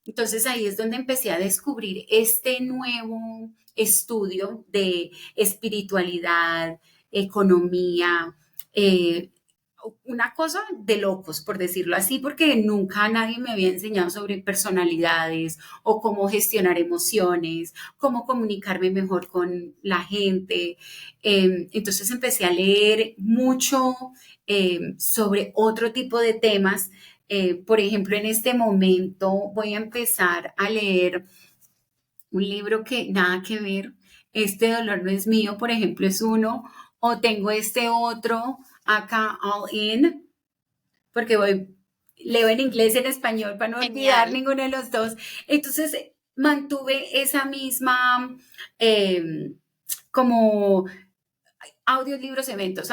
Entonces ahí es donde empecé a descubrir este nuevo estudio de espiritualidad, economía, una cosa de locos, por decirlo así, porque nunca nadie me había enseñado sobre personalidades o cómo gestionar emociones, cómo comunicarme mejor con la gente. Entonces empecé a leer mucho sobre otro tipo de temas. Por ejemplo, en este momento voy a empezar a leer un libro que nada que ver. Este dolor no es mío, por ejemplo, es uno, o tengo este otro acá, All In, porque leo en inglés y en español para no olvidar Genial. ninguno de los dos. Entonces, mantuve esa misma, eh, como audiolibros, eventos.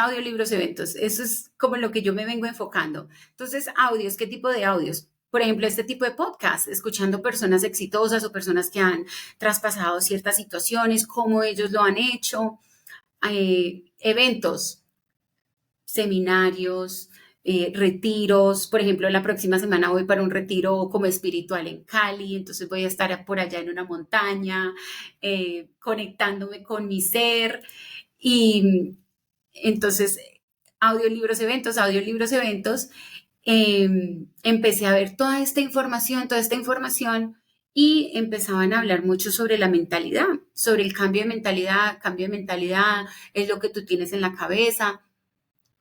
Eso es como lo que yo me vengo enfocando. Entonces, audios, ¿qué tipo de audios? Por ejemplo, este tipo de podcast, escuchando personas exitosas o personas que han traspasado ciertas situaciones, cómo ellos lo han hecho, eventos, seminarios, retiros. Por ejemplo, la próxima semana voy para un retiro como espiritual en Cali, entonces voy a estar por allá en una montaña, conectándome con mi ser. Y entonces, audiolibros, eventos, empecé a ver toda esta información y empezaban a hablar mucho sobre la mentalidad, sobre el cambio de mentalidad, es lo que tú tienes en la cabeza.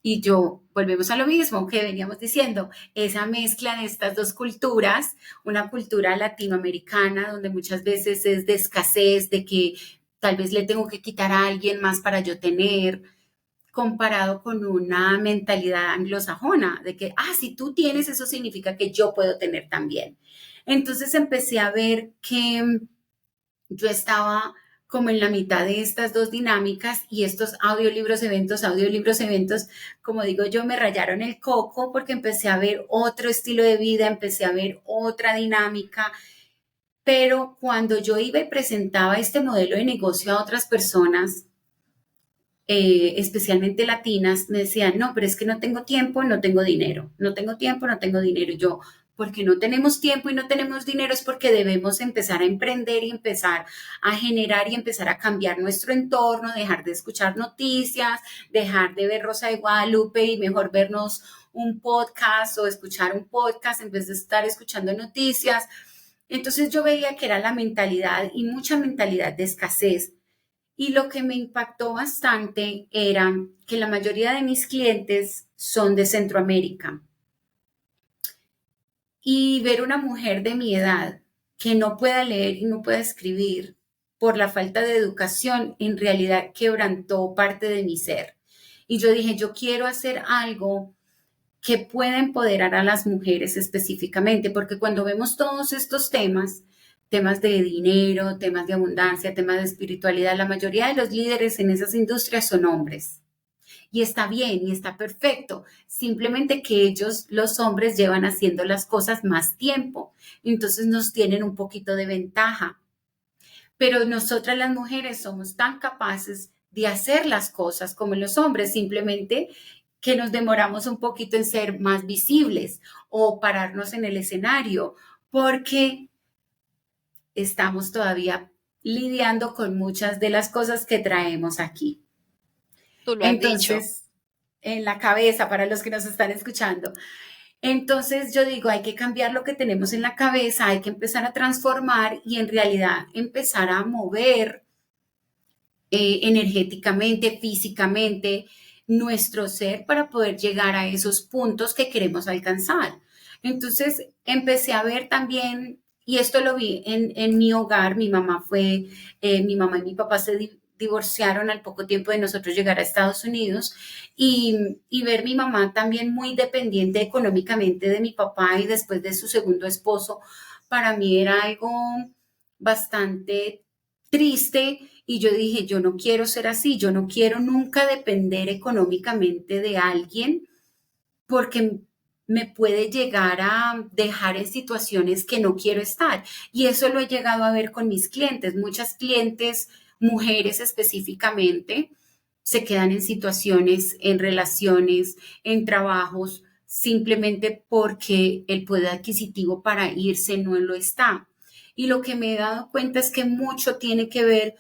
Y yo, volvemos a lo mismo que veníamos diciendo, esa mezcla de estas dos culturas, una cultura latinoamericana donde muchas veces es de escasez, de que tal vez le tengo que quitar a alguien más para yo tener, comparado con una mentalidad anglosajona, de que, si tú tienes, eso significa que yo puedo tener también. Entonces empecé a ver que yo estaba como en la mitad de estas dos dinámicas y estos audiolibros, eventos, como digo yo, me rayaron el coco porque empecé a ver otro estilo de vida, empecé a ver otra dinámica, pero cuando yo iba y presentaba este modelo de negocio a otras personas, especialmente latinas, me decían, no, pero es que no tengo tiempo, no tengo dinero, no tengo tiempo, no tengo dinero. Y yo, porque no tenemos tiempo y no tenemos dinero es porque debemos empezar a emprender y empezar a generar y empezar a cambiar nuestro entorno, dejar de escuchar noticias, dejar de ver Rosa de Guadalupe y mejor vernos un podcast o escuchar un podcast en vez de estar escuchando noticias. Entonces yo veía que era la mentalidad y mucha mentalidad de escasez. Y lo que me impactó bastante era que la mayoría de mis clientes son de Centroamérica. Y ver una mujer de mi edad que no pueda leer y no pueda escribir por la falta de educación, en realidad quebrantó parte de mi ser. Y yo dije, yo quiero hacer algo que pueda empoderar a las mujeres específicamente, porque cuando vemos todos estos temas de dinero, temas de abundancia, temas de espiritualidad, la mayoría de los líderes en esas industrias son hombres. Y está bien y está perfecto, simplemente que ellos, los hombres, llevan haciendo las cosas más tiempo, entonces nos tienen un poquito de ventaja. Pero nosotras las mujeres somos tan capaces de hacer las cosas como los hombres, simplemente que nos demoramos un poquito en ser más visibles o pararnos en el escenario, porque estamos todavía lidiando con muchas de las cosas que traemos aquí. Tú lo has dicho. Entonces, en la cabeza, para los que nos están escuchando. Entonces yo digo, hay que cambiar lo que tenemos en la cabeza, hay que empezar a transformar y en realidad empezar a mover energéticamente, físicamente, nuestro ser para poder llegar a esos puntos que queremos alcanzar. Entonces empecé a ver también, y esto lo vi en mi hogar, mi mamá y mi papá se divorciaron al poco tiempo de nosotros llegar a Estados Unidos y ver mi mamá también muy dependiente económicamente de mi papá y después de su segundo esposo, para mí era algo bastante triste y yo dije, yo no quiero ser así, yo no quiero nunca depender económicamente de alguien porque me puede llegar a dejar en situaciones que no quiero estar. Y eso lo he llegado a ver con mis clientes. Muchas clientes, mujeres específicamente, se quedan en situaciones, en relaciones, en trabajos, simplemente porque el poder adquisitivo para irse no lo está. Y lo que me he dado cuenta es que mucho tiene que ver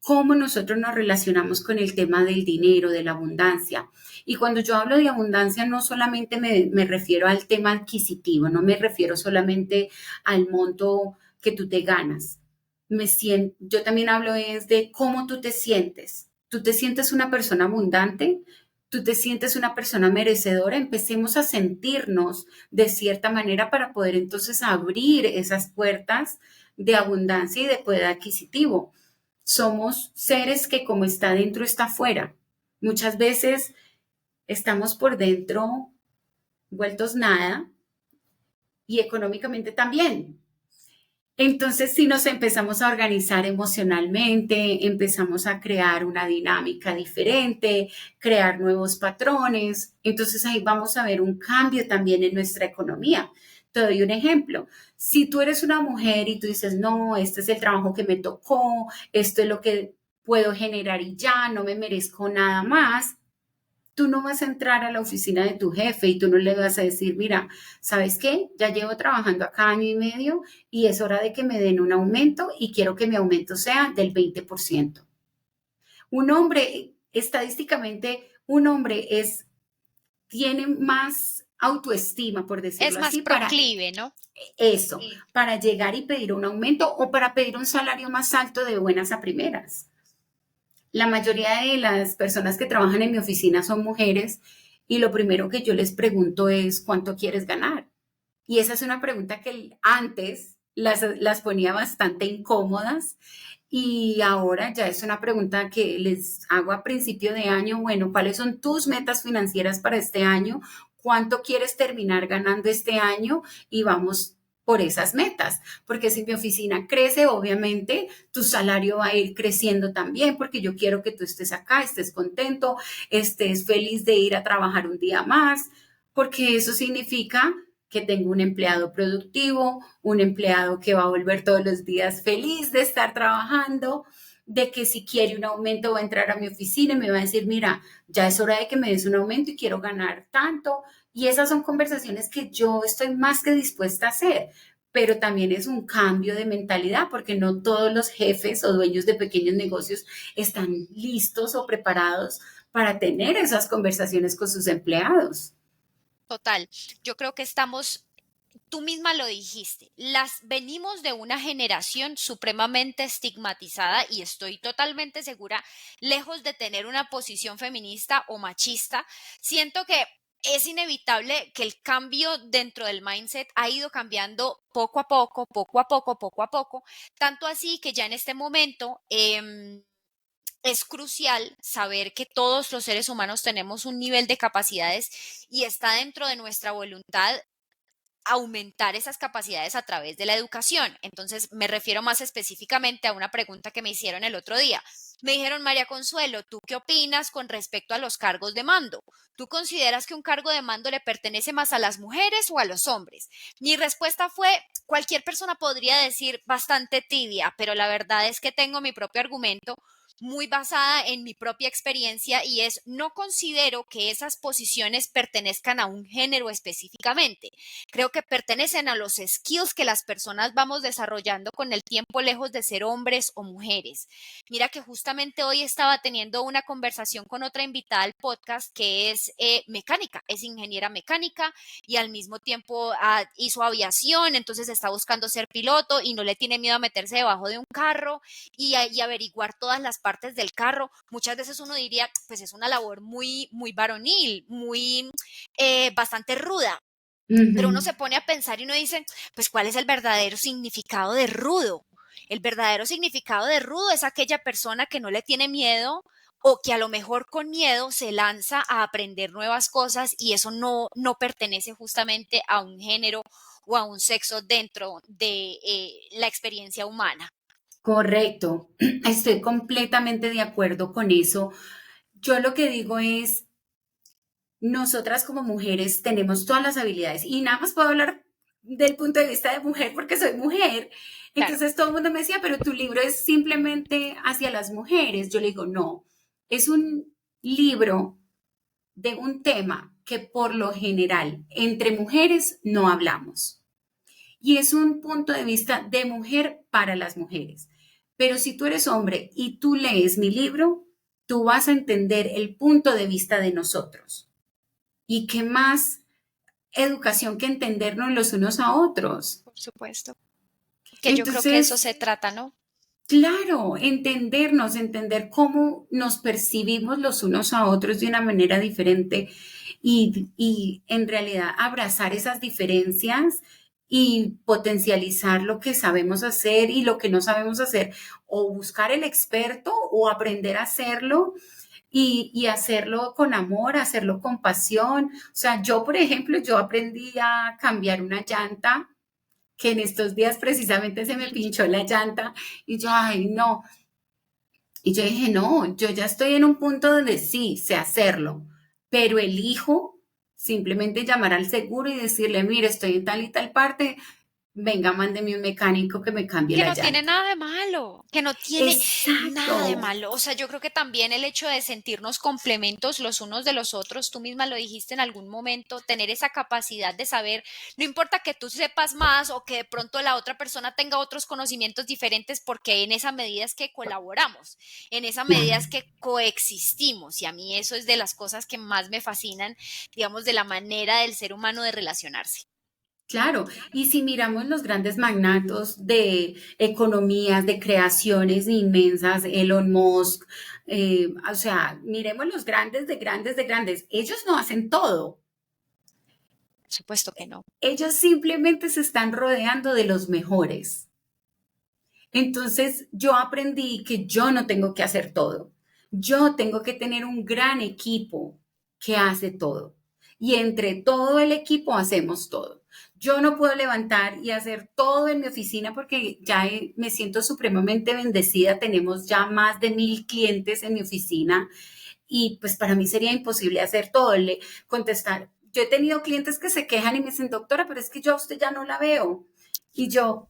cómo nosotros nos relacionamos con el tema del dinero, de la abundancia. Y cuando yo hablo de abundancia, no solamente me refiero al tema adquisitivo, no me refiero solamente al monto que tú te ganas. Yo también hablo es de cómo tú te sientes. ¿Tú te sientes una persona abundante? ¿Tú te sientes una persona merecedora? Empecemos a sentirnos de cierta manera para poder entonces abrir esas puertas de abundancia y de poder adquisitivo. Somos seres que como está dentro, está afuera. Muchas veces estamos por dentro vueltos nada y económicamente también. Entonces, si nos empezamos a organizar emocionalmente, empezamos a crear una dinámica diferente, crear nuevos patrones, entonces ahí vamos a ver un cambio también en nuestra economía. Te doy un ejemplo. Si tú eres una mujer y tú dices, no, este es el trabajo que me tocó, esto es lo que puedo generar y ya, no me merezco nada más, tú no vas a entrar a la oficina de tu jefe y tú no le vas a decir, mira, ¿sabes qué? Ya llevo trabajando acá año y medio y es hora de que me den un aumento y quiero que mi aumento sea del 20%. Un hombre, estadísticamente, un hombre tiene más autoestima, por Es decirlo más así, para proclive, ¿no? eso, para llegar y pedir un aumento o para pedir un salario más alto de buenas a primeras. La mayoría de las personas que trabajan en mi oficina son mujeres y lo primero que yo les pregunto es ¿cuánto quieres ganar? Y esa es una pregunta que antes las ponía bastante incómodas y ahora ya es una pregunta que les hago a principio de año. Bueno, ¿cuáles son tus metas financieras para este año? ¿Cuánto quieres terminar ganando este año? Y vamos por esas metas, porque si mi oficina crece, obviamente tu salario va a ir creciendo también, porque yo quiero que tú estés acá, estés contento, estés feliz de ir a trabajar un día más, porque eso significa que tengo un empleado productivo, un empleado que va a volver todos los días feliz de estar trabajando, de que si quiere un aumento va a entrar a mi oficina y me va a decir, mira, ya es hora de que me des un aumento y quiero ganar tanto. Y esas son conversaciones que yo estoy más que dispuesta a hacer, pero también es un cambio de mentalidad porque no todos los jefes o dueños de pequeños negocios están listos o preparados para tener esas conversaciones con sus empleados. Total. Yo creo que estamos, tú misma lo dijiste, venimos de una generación supremamente estigmatizada y estoy totalmente segura, lejos de tener una posición feminista o machista, siento que es inevitable que el cambio dentro del mindset ha ido cambiando poco a poco, poco a poco, poco a poco, tanto así que ya en este momento es crucial saber que todos los seres humanos tenemos un nivel de capacidades y está dentro de nuestra voluntad aumentar esas capacidades a través de la educación. Entonces, me refiero más específicamente a una pregunta que me hicieron el otro día. Me dijeron, María Consuelo, ¿tú qué opinas con respecto a los cargos de mando? ¿Tú consideras que un cargo de mando le pertenece más a las mujeres o a los hombres? Mi respuesta fue, cualquier persona podría decir bastante tibia, pero la verdad es que tengo mi propio argumento muy basada en mi propia experiencia y es, no considero que esas posiciones pertenezcan a un género específicamente. Creo que pertenecen a los skills que las personas vamos desarrollando con el tiempo, lejos de ser hombres o mujeres. Mira que justamente hoy estaba teniendo una conversación con otra invitada al podcast que es mecánica, es ingeniera mecánica y al mismo tiempo hizo aviación, entonces está buscando ser piloto y no le tiene miedo a meterse debajo de un carro y averiguar todas las partes del carro. Muchas veces uno diría, pues es una labor muy, muy varonil, muy bastante ruda, pero uno Ujú. se pone a pensar y uno dice, pues ¿cuál es el verdadero significado de rudo? El verdadero significado de rudo es aquella persona que no le tiene miedo o que a lo mejor con miedo se lanza a aprender nuevas cosas y eso no pertenece justamente a un género o a un sexo dentro de la experiencia humana. Correcto, estoy completamente de acuerdo con eso. Yo lo que digo es, nosotras como mujeres tenemos todas las habilidades y nada más puedo hablar del punto de vista de mujer porque soy mujer. Claro. Entonces todo el mundo me decía, pero tu libro es simplemente hacia las mujeres. Yo le digo, no, es un libro de un tema que por lo general entre mujeres no hablamos. Y es un punto de vista de mujer para las mujeres. Pero si tú eres hombre y tú lees mi libro, tú vas a entender el punto de vista de nosotros. ¿Y qué más educación que entendernos los unos a otros? Por supuesto. Que yo creo que eso Entonces, se trata, ¿no? claro, entendernos, entender cómo nos percibimos los unos a otros de una manera diferente y en realidad abrazar esas diferencias y potencializar lo que sabemos hacer y lo que no sabemos hacer, o buscar el experto o aprender a hacerlo y hacerlo con amor, hacerlo con pasión. O sea, yo, por ejemplo, yo aprendí a cambiar una llanta que en estos días precisamente se me pinchó la llanta y yo, ay, no. Y yo dije, no, yo ya estoy en un punto donde sí, sé hacerlo, pero elijo simplemente llamar al seguro y decirle, mire, estoy en tal y tal parte, venga, mándeme un mecánico que me cambie Que la no tiene llanta. nada de malo, que no tiene nada de Exacto, malo. O sea, yo creo que también el hecho de sentirnos complementos los unos de los otros, tú misma lo dijiste en algún momento, tener esa capacidad de saber, no importa que tú sepas más o que de pronto la otra persona tenga otros conocimientos diferentes, porque en esa medida es que colaboramos, en esa medida claro. es que coexistimos. Y a mí eso es de las cosas que más me fascinan, digamos, de la manera del ser humano de relacionarse. Claro, y si miramos los grandes magnatos de economías, de creaciones inmensas, Elon Musk, o sea, miremos los grandes de grandes de grandes, ellos no hacen todo, Por supuesto que no. ellos simplemente se están rodeando de los mejores. Entonces yo aprendí que yo no tengo que hacer todo, yo tengo que tener un gran equipo que hace todo. Y entre todo el equipo hacemos todo. Yo no puedo levantar y hacer todo en mi oficina porque ya me siento supremamente bendecida. Tenemos ya más de 1,000 clientes en mi oficina y pues para mí sería imposible hacer todo, contestar. Yo he tenido clientes que se quejan y me dicen, doctora, pero es que yo a usted ya no la veo. Y yo,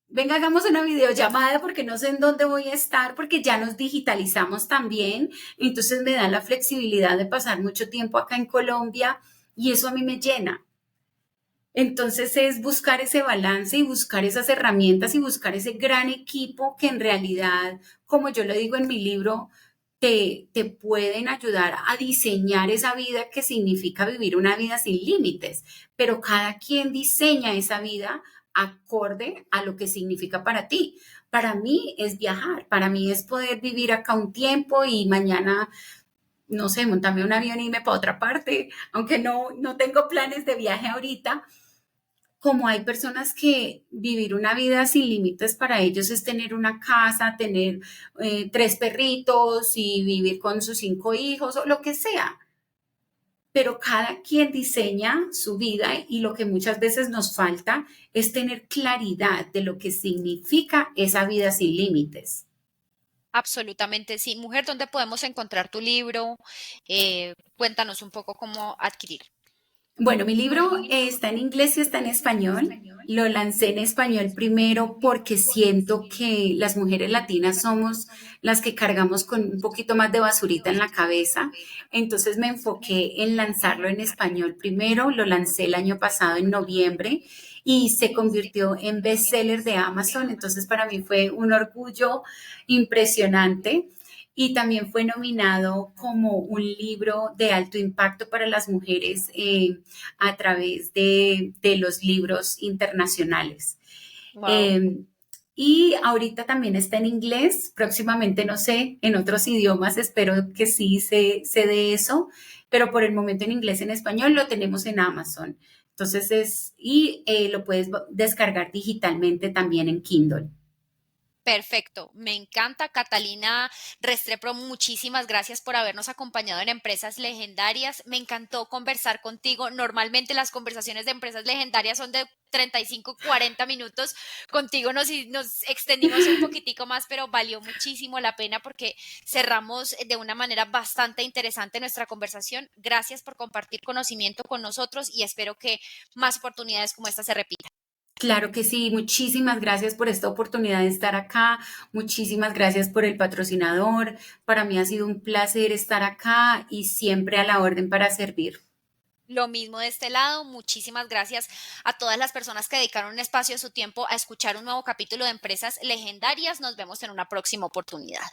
venga, hagamos una videollamada porque no sé en dónde voy a estar, porque ya nos digitalizamos también. Entonces me da la flexibilidad de pasar mucho tiempo acá en Colombia y eso a mí me llena. Entonces es buscar ese balance y buscar esas herramientas y buscar ese gran equipo que en realidad, como yo lo digo en mi libro, te pueden ayudar a diseñar esa vida que significa vivir una vida sin límites. Pero cada quien diseña esa vida acorde a lo que significa para ti. Para mí es viajar, para mí es poder vivir acá un tiempo y mañana, no sé, montarme un avión y irme para otra parte, aunque no tengo planes de viaje ahorita, como hay personas que vivir una vida sin límites para ellos es tener una casa, tener 3 perritos y vivir con sus 5 hijos o lo que sea. Pero cada quien diseña su vida y lo que muchas veces nos falta es tener claridad de lo que significa esa vida sin límites. Absolutamente sí. Mujer, ¿dónde podemos encontrar tu libro? Cuéntanos un poco cómo adquirir. Bueno, mi libro está en inglés y está en español. Lo lancé en español primero porque siento que las mujeres latinas somos las que cargamos con un poquito más de basurita en la cabeza. Entonces me enfoqué en lanzarlo en español primero. Lo lancé el año pasado en noviembre y se convirtió en bestseller de Amazon. Entonces para mí fue un orgullo impresionante y también fue nominado como un libro de alto impacto para las mujeres a través de los libros internacionales. Wow. Eh, y ahorita también está en inglés, próximamente no sé, en otros idiomas, espero que sí se dé eso, pero por el momento en inglés, en español lo tenemos en Amazon. Entonces lo puedes descargar digitalmente también en Kindle. Perfecto, me encanta. Catalina Restrepo, muchísimas gracias por habernos acompañado en Empresas Legendarias. Me encantó conversar contigo. Normalmente las conversaciones de Empresas Legendarias son de 35, 40 minutos. Contigo nos extendimos un poquitico más, pero valió muchísimo la pena porque cerramos de una manera bastante interesante nuestra conversación. Gracias por compartir conocimiento con nosotros y espero que más oportunidades como esta se repitan. Claro que sí, muchísimas gracias por esta oportunidad de estar acá, muchísimas gracias por el patrocinador. Para mí ha sido un placer estar acá y siempre a la orden para servir. Lo mismo de este lado, muchísimas gracias a todas las personas que dedicaron un espacio de su tiempo a escuchar un nuevo capítulo de Empresas Legendarias. Nos vemos en una próxima oportunidad.